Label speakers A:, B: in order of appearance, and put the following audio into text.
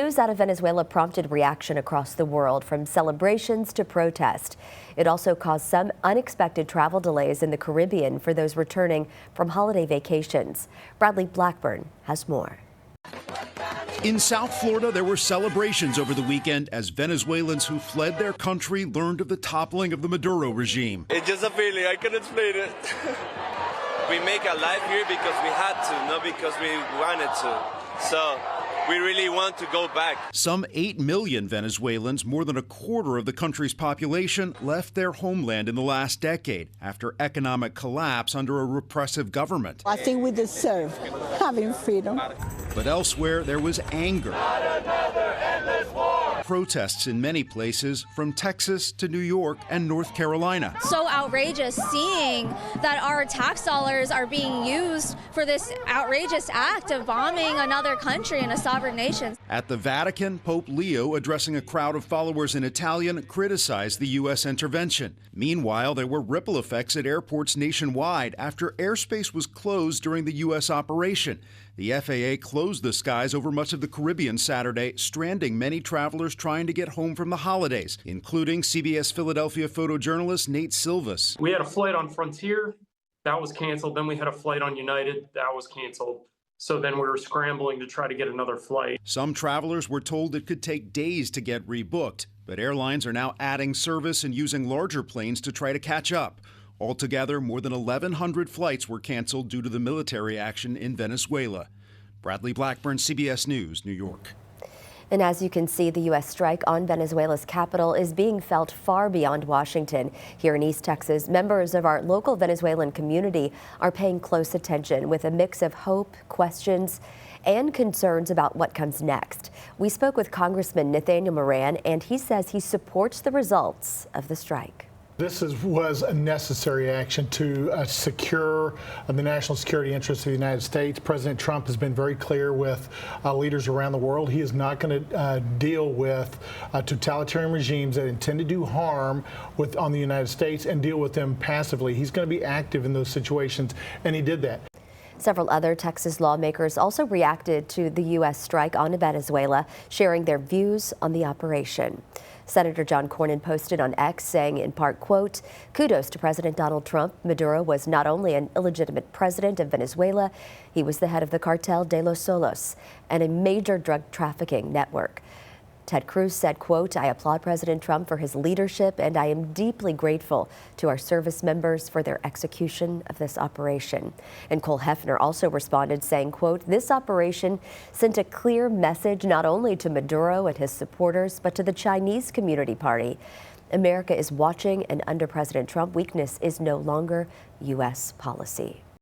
A: News out of Venezuela prompted reaction across the world, from celebrations to protest. It also caused some unexpected travel delays in the Caribbean for those returning from holiday vacations. Bradley Blackburn has more.
B: In South Florida, there were celebrations over the weekend as Venezuelans who fled their country learned of the toppling of the Maduro regime.
C: It's just a feeling, I can't explain it. We make a life here because we had to, not because we wanted to. So we really want to go back.
B: Some 8 million Venezuelans, more than a quarter of the country's population, left their homeland in the last decade after economic collapse under a repressive government.
D: I think we deserve having freedom.
B: But elsewhere, there was anger.
E: Not another endless war.
B: Protests in many places, from Texas to New York and North Carolina.
F: So outrageous seeing that our tax dollars are being used for this outrageous act of bombing another country and a sovereign nation.
B: At the Vatican, Pope Leo, addressing a crowd of followers in Italian, criticized the U.S. intervention. Meanwhile, there were ripple effects at airports nationwide after airspace was closed during the U.S. operation. The FAA closed the skies over much of the Caribbean Saturday, stranding many travelers trying to get home from the holidays, including CBS Philadelphia photojournalist Nate Silvas.
G: We had a flight on Frontier, that was canceled. Then we had a flight on United, that was canceled. So then we were scrambling to try to get another flight.
B: Some travelers were told it could take days to get rebooked, but airlines are now adding service and using larger planes to try to catch up. Altogether, more than 1,100 flights were canceled due to the military action in Venezuela. Bradley Blackburn, CBS News, New York.
A: And as you can see, the U.S. strike on Venezuela's capital is being felt far beyond Washington. Here in East Texas, members of our local Venezuelan community are paying close attention with a mix of hope, questions, and concerns about what comes next. We spoke with Congressman Nathaniel Moran, and he says he supports the results of the strike.
H: This was a necessary action to secure the national security interests of the United States. President Trump has been very clear with leaders around the world. He is not going to deal with totalitarian regimes that intend to do harm on the United States and deal with them passively. He's going to be active in those situations, and he did that.
A: Several other Texas lawmakers also reacted to the U.S. strike on Venezuela, sharing their views on the operation. Senator John Cornyn posted on X saying in part, quote, "Kudos to President Donald Trump. Maduro was not only an illegitimate president of Venezuela, he was the head of the Cartel de los Solos and a major drug trafficking network." Ted Cruz said, quote, "I applaud President Trump for his leadership, and I am deeply grateful to our service members for their execution of this operation." And Cole Hefner also responded saying, quote, "This operation sent a clear message not only to Maduro and his supporters, but to the Chinese Community Party. America is watching, and under President Trump, weakness is no longer U.S. policy."